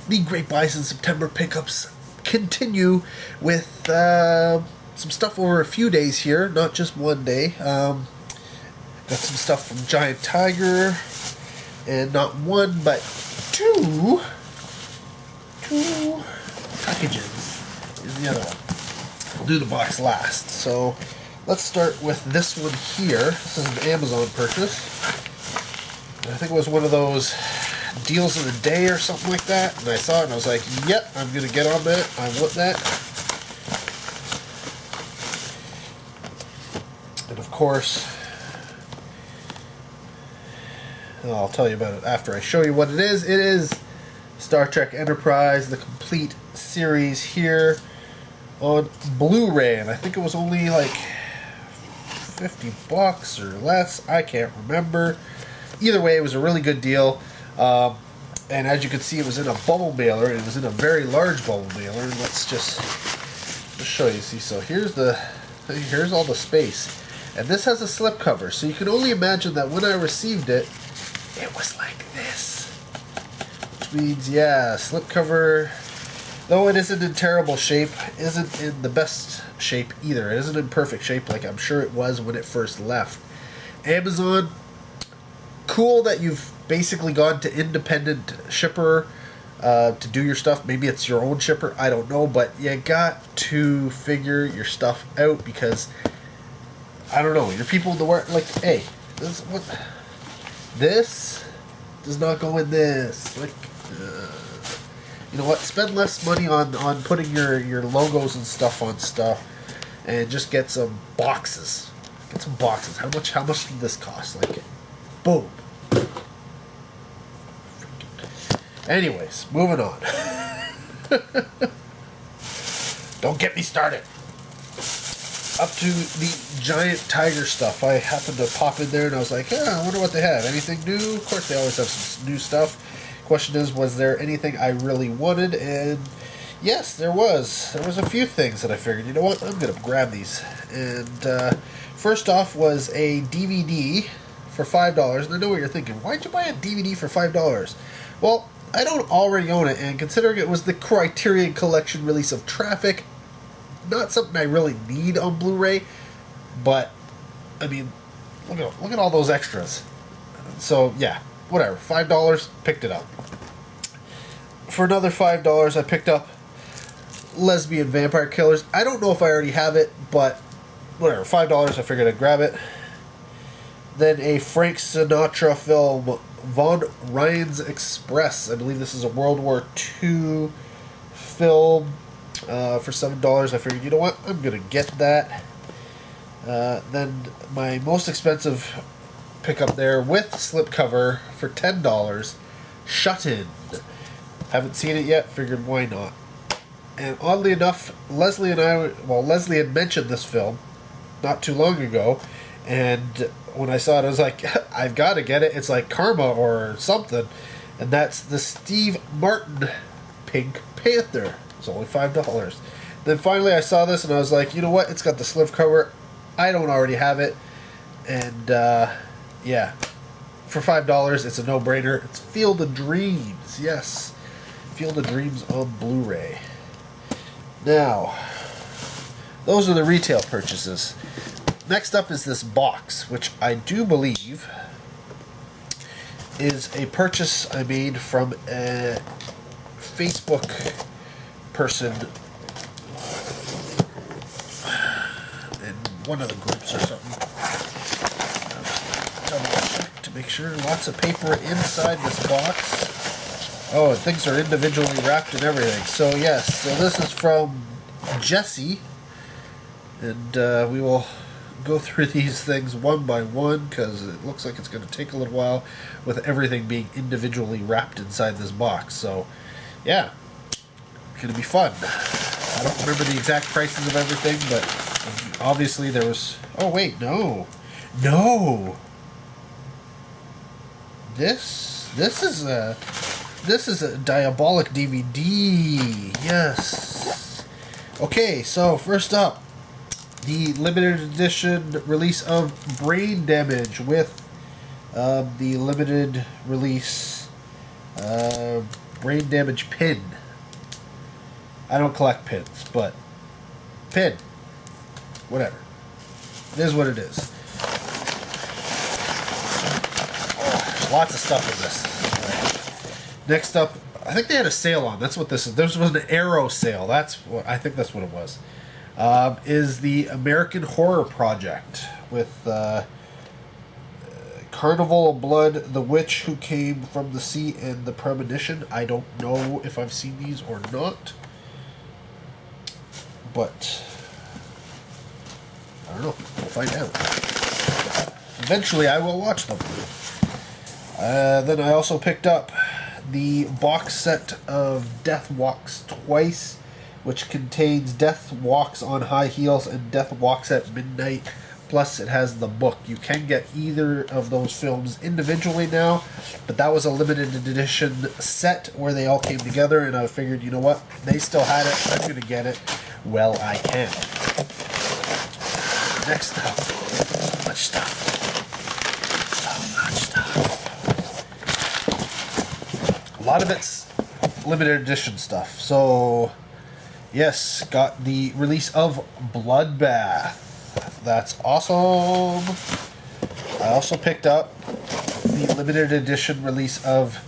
the Great Bison September pickups continue with some stuff over a few days here, not just one day. Got some stuff from Giant Tiger, and not one but two packages is the other one. We'll do the box last. So let's start with this one here. This is an Amazon purchase. I think it was one of those deals of the day or something like that, and I saw it and I was like, yep, I'm gonna get on that. I want that. And of course, I'll tell you about it after I show you what it is. It is Star Trek Enterprise, the complete series here on Blu-ray, and I think it was only like $50 or less. I can't remember. Either way, it was a really good deal. And as you can see, it was in a bubble mailer, and it was in a very large bubble mailer. And let's just show you. See, so here's all the space, and this has a slip cover. So you can only imagine that when I received it, it was like this, which means, yeah, slip cover. Though it isn't in terrible shape, isn't in the best shape either. It isn't in perfect shape like I'm sure it was when it first left. Amazon, cool that you've basically gone to independent shipper to do your stuff. Maybe it's your own shipper, I don't know, but you got to figure your stuff out, because I don't know, your people to work like, hey, this does not go in this. Like, you know what? Spend less money on putting your logos and stuff on stuff, and just get some boxes. Get some boxes. How much did this cost? Like, boom. Anyways, moving on. Don't get me started. Up to the Giant Tiger stuff. I happened to pop in there and I was like, I wonder what they have. Anything new? Of course, they always have some new stuff. Question is, was there anything I really wanted? And yes, there was. There was a few things that I figured, you know what, I'm going to grab these. And first off was a DVD for $5. And I know what you're thinking. Why'd you buy a DVD for $5? Well, I don't already own it, and considering it was the Criterion Collection release of Traffic, not something I really need on Blu-ray, but I mean, look at all those extras. So yeah, whatever. $5, picked it up. For another $5, I picked up Lesbian Vampire Killers. I don't know if I already have it, but whatever. $5, I figured I'd grab it. Then a Frank Sinatra film, Von Ryan's Express. I believe this is a World War II film. For $7, I figured, you know what, I'm going to get that. Then my most expensive pickup there with slipcover for $10, Shut In. Haven't seen it yet, figured why not. And oddly enough, Leslie had mentioned this film not too long ago, and when I saw it, I was like, I've got to get it. It's like Karma or something. And that's the Steve Martin Pink Panther. It's only $5. Then finally I saw this and I was like, you know what? It's got the slipcover. I don't already have it. And, yeah. For $5, it's a no-brainer. It's Field of Dreams. Yes. Field of Dreams on Blu-ray. Now, those are the retail purchases. Next up is this box, which I do believe is a purchase I made from a Facebook person in one of the groups or something. Double check to make sure. Lots of paper inside this box. Oh, and things are individually wrapped and everything. So yes, so this is from Jesse, and we will go through these things one by one, because it looks like it's going to take a little while with everything being individually wrapped inside this box. So yeah, it's going to be fun. I don't remember the exact prices of everything, but obviously there was... Oh wait, no. This is a Diabolic DVD. Yes. Okay, so first up, the limited edition release of Brain Damage with the limited release Brain Damage pin. I don't collect pins, but pin. Whatever. It is what it is. Oh, lots of stuff in this. Next up, I think they had a sale on. That's what this is. This was an Arrow sale. I think that's what it was. Is the American Horror Project with Carnival of Blood, The Witch Who Came from the Sea, and The Premonition. I don't know if I've seen these or not, but I don't know. We'll find out. Eventually, I will watch them. Then I also picked up the box set of Death Walks Twice, which contains Death Walks on High Heels and Death Walks at Midnight. Plus, it has the book. You can get either of those films individually now, but that was a limited edition set where they all came together, and I figured, you know what? They still had it. I'm going to get it. Well, I can. Next up, so much stuff. A lot of it's limited edition stuff. So, yes, got the release of Bloodbath. That's awesome. I also picked up the limited edition release of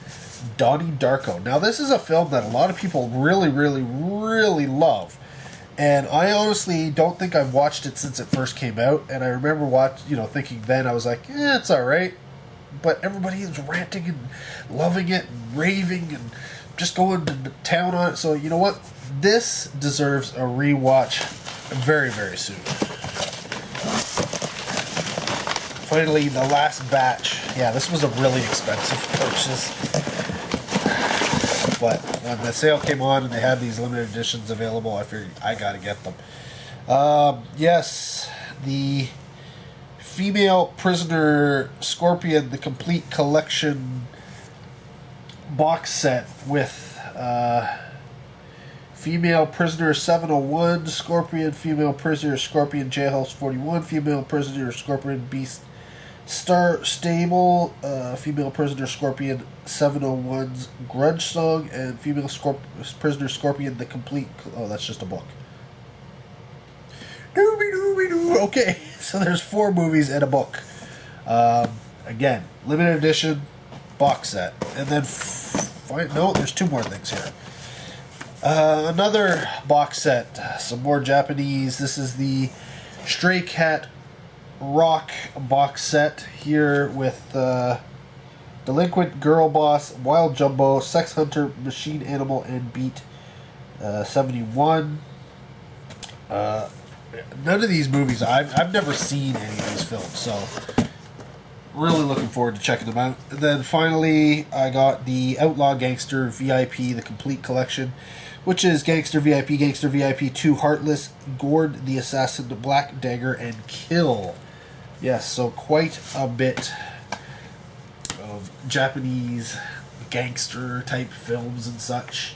Donnie Darko. Now, this is a film that a lot of people really, really, really love. And I honestly don't think I've watched it since it first came out. And I remember thinking then, I was like, it's alright. But everybody is ranting and loving it and raving and just going to town on it. So, you know what? This deserves a rewatch very, very soon. Finally, the last batch. Yeah, this was a really expensive purchase. But when the sale came on and they had these limited editions available, I figured I gotta get them. Yes, the Female Prisoner Scorpion, the complete collection box set with Female Prisoner 701, Scorpion, Female Prisoner Scorpion Jailhouse 41, Female Prisoner Scorpion Beast Star Stable, Female Prisoner Scorpion 701's Grudge Song, and Female Prisoner Scorpion the complete... Oh, that's just a book. Dooby-dooby-doo. Okay, so there's 4 movies and a book. Again, limited edition box set. And then... no, there's 2 more things here. Another box set. Some more Japanese. This is the Stray Cat Rock box set here with Delinquent Girl Boss, Wild Jumbo, Sex Hunter, Machine Animal, and Beat 71. None of these movies, I've never seen any of these films, so really looking forward to checking them out. And then finally, I got the Outlaw Gangster VIP, the complete collection, which is Gangster VIP 2, Heartless, Gord the Assassin, Black Dagger, and Kill. Yes, so quite a bit of Japanese gangster type films and such,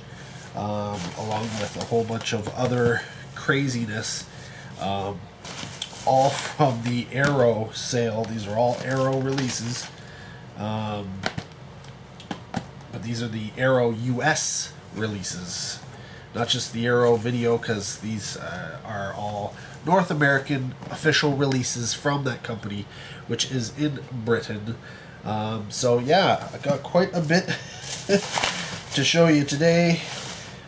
along with a whole bunch of other craziness, all from the Arrow sale. These are all Arrow releases, but these are the Arrow US releases, not just the Arrow video, because these are all North American official releases from that company, which is in Britain. So yeah, I got quite a bit to show you today.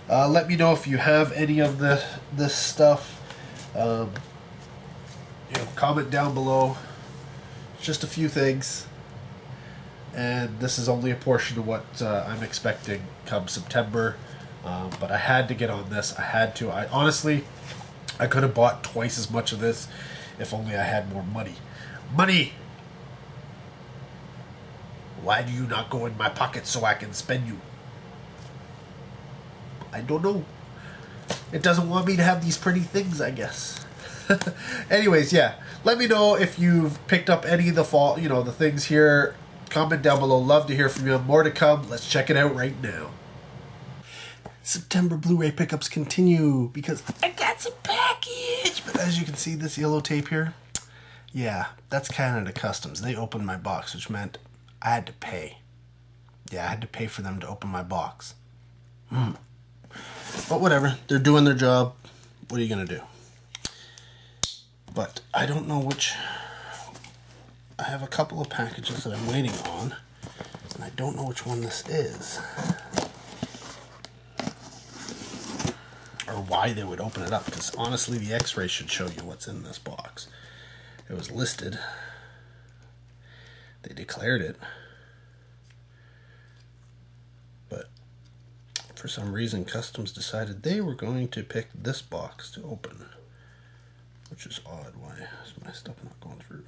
Let me know if you have any of this stuff. Comment down below. Just a few things, and this is only a portion of what I'm expecting come September. But I had to get on this. I had to. I could have bought twice as much of this if only I had more money. Money! Why do you not go in my pocket so I can spend you? I don't know. It doesn't want me to have these pretty things, I guess. Anyways, yeah. Let me know if you've picked up any of the things here. Comment down below. Love to hear from you. More to come. Let's check it out right now. September Blu-ray pickups continue because I got some package. But as you can see, this yellow tape here, yeah, that's Canada Customs. They opened my box, which meant I had to pay. Yeah, I had to pay for them to open my box. But whatever, they're doing their job. What are you gonna do? But I don't know which. I have a couple of packages that I'm waiting on, and I don't know which one this is, or why they would open it up, because honestly the x-ray should show you what's in this box. It was listed. They declared it. But for some reason Customs decided they were going to pick this box to open, which is odd. Why is my stuff not going through?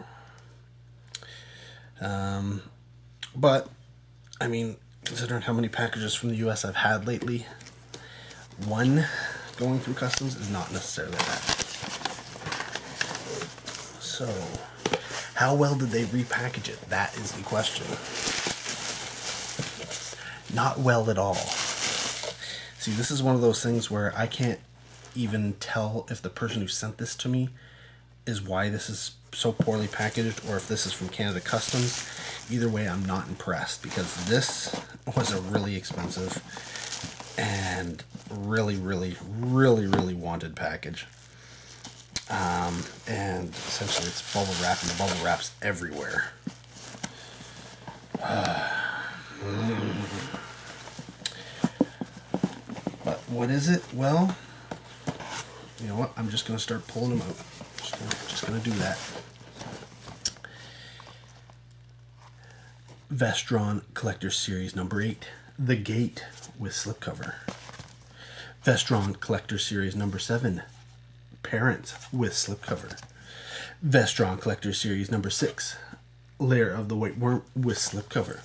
But I mean, considering how many packages from the US I've had lately, one going through Customs is not necessarily bad. So how well did they repackage it? That is the question. Not well at all. See, this is one of those things where I can't even tell if the person who sent this to me is why this is so poorly packaged, or if this is from Canada Customs. Either way, I'm not impressed, because this was a really expensive and really wanted package. And essentially it's bubble wrap, and the bubble wrap's everywhere. But what is it? Well, you know what? I'm just going to start pulling them out. Just going to do that. Vestron Collector Series number 8, The Gate with slipcover. Vestron Collector Series number 7, Parents with slipcover. Vestron Collector Series number 6, Lair of the White Worm with slipcover.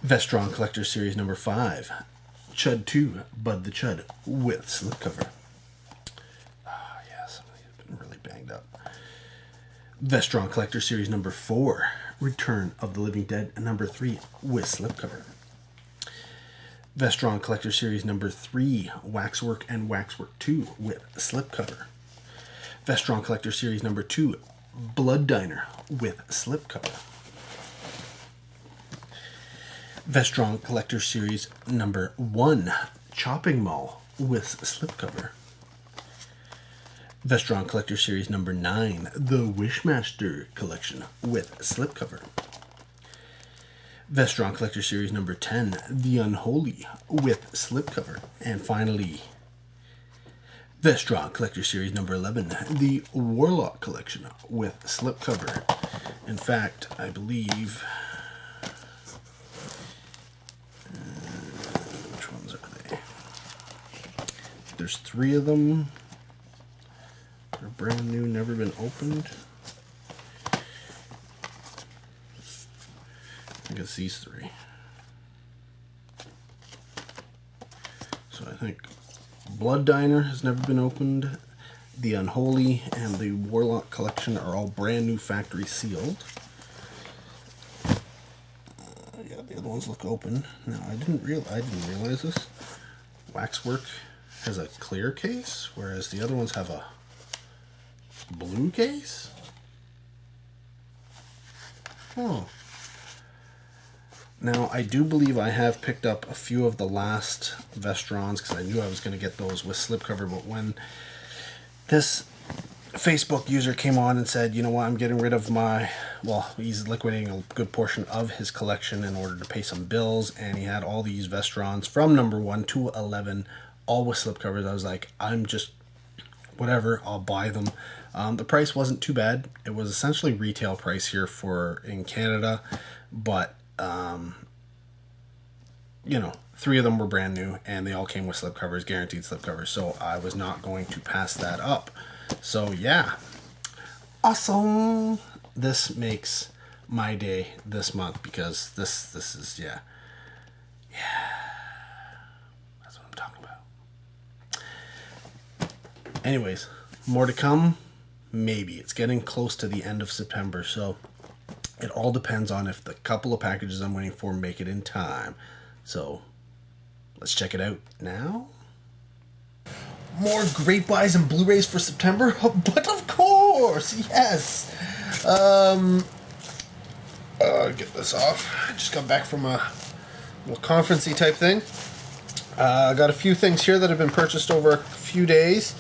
Vestron Collector Series number 5, Chud 2, Bud the Chud with slipcover. Ah, yes, I've been really banged up. Vestron Collector Series number 4, Return of the Living Dead number 3 with slipcover. Vestron Collector Series number 3, Waxwork and Waxwork 2 with slipcover. Vestron Collector Series number 2, Blood Diner with slipcover. Vestron Collector Series number 1, Chopping Mall with slipcover. Vestron Collector Series number 9, The Wishmaster Collection with slipcover. Vestron Collector Series number 10, The Unholy with slipcover. And finally, Vestron Collector Series number 11, The Warlock Collection with slipcover. In fact, I believe... which ones are they? There's 3 of them. They're brand new, never been opened. I think it's these 3. So I think Blood Diner has never been opened. The Unholy and the Warlock Collection are all brand new, factory sealed. Yeah, the other ones look open. Now I didn't realize this. Waxwork has a clear case, whereas the other ones have a blue case. Oh. Now, I do believe I have picked up a few of the last Vestrons, because I knew I was going to get those with slipcover, but when this Facebook user came on and said, you know what, I'm getting rid of my, well, he's liquidating a good portion of his collection in order to pay some bills, and he had all these Vestrons from number 1 to 11, all with slipcovers. I was like, I'm just, whatever, I'll buy them. The price wasn't too bad. It was essentially retail price here in Canada, but you know, 3 of them were brand new, and they all came with slipcovers, guaranteed slipcovers, so I was not going to pass that up. So yeah, awesome. This makes my day this month, because this is, yeah, that's what I'm talking about. Anyways, more to come. Maybe. It's getting close to the end of September, so it all depends on if the couple of packages I'm waiting for make it in time. So let's check it out now. More great buys and Blu-rays for September, but of course, yes. Get this off. I just got back from a little conference-y type thing. I got a few things here that have been purchased over a few days.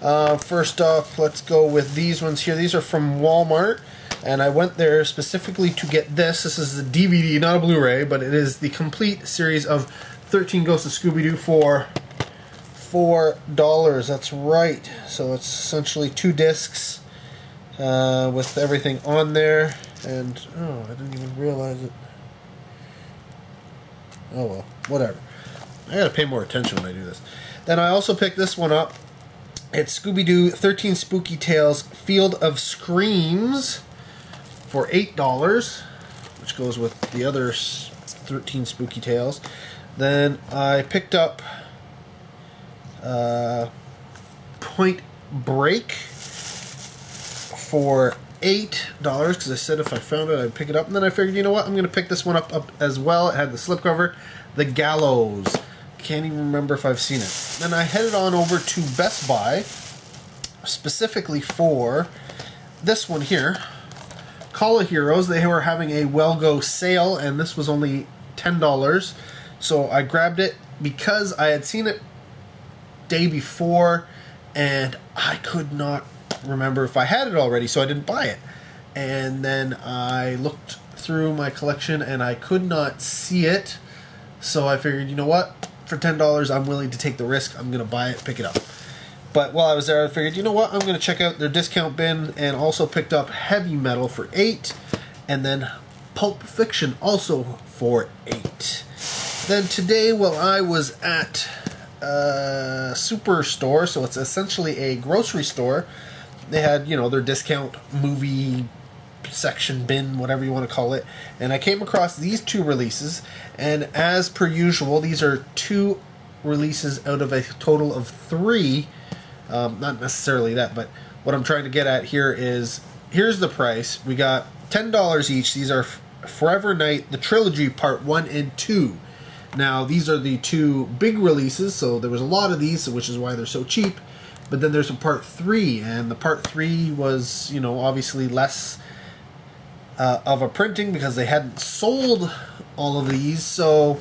First off, let's go with these ones here. These are from Walmart, and I went there specifically to get this. This is the DVD, not a Blu-ray, but it is the complete series of 13 Ghosts of Scooby-Doo for $4. That's right. So it's essentially 2 discs with everything on there. And, oh, I didn't even realize it. Oh well, whatever. I gotta pay more attention when I do this. Then I also picked this one up. It's Scooby-Doo 13 Spooky Tales Field of Screams for $8, which goes with the other 13 Spooky Tales. Then I picked up Point Break for $8 because I said if I found it I'd pick it up, and then I figured, you know what, I'm gonna pick this one up as well. It had the slipcover, The Gallows. Can't even remember if I've seen it. Then I headed on over to Best Buy specifically for this one here, Call of Heroes. They were having a Well Go sale, and this was only $10, so I grabbed it because I had seen it day before and I could not remember if I had it already, so I didn't buy it. And then I looked through my collection and I could not see it, so I figured, you know what, for $10 I'm willing to take the risk. I'm gonna buy it, pick it up. But while I was there, I figured, you know what, I'm gonna check out their discount bin, and also picked up Heavy Metal for $8, and then Pulp Fiction also for $8. Then today, while I was at Superstore, so it's essentially a grocery store, they had, you know, their discount movie section bin, whatever you want to call it, and I came across these 2 releases, and as per usual, these are 2 releases out of a total of 3. Not necessarily that, but what I'm trying to get at here is, here's the price. We got $10 each. These are Forever Night, the trilogy, part 1 and 2. Now, these are the 2 big releases, so there was a lot of these, which is why they're so cheap. But then there's a part 3, and the part 3 was, you know, obviously less of a printing because they hadn't sold all of these. So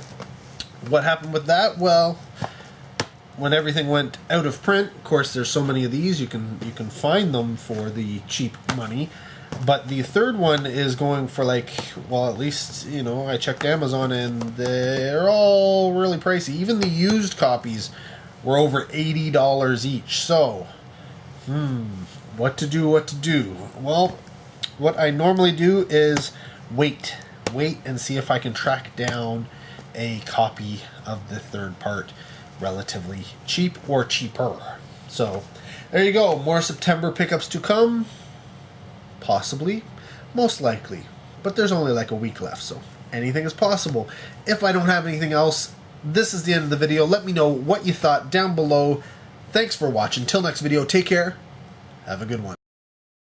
what happened with that? Well, when everything went out of print, of course, there's so many of these, you can find them for the cheap money. But the third one is going for, like, well, at least, you know, I checked Amazon and they're all really pricey. Even the used copies were over $80 each. So, what to do? Well, what I normally do is wait and see if I can track down a copy of the third part relatively cheap or cheaper. So, there you go. More September pickups to come. Possibly, most likely, but there's only like a week left, so anything is possible. If I don't have anything else, this is the end of the video. Let me know what you thought down below. Thanks for watching. Till next video, take care. Have a good one.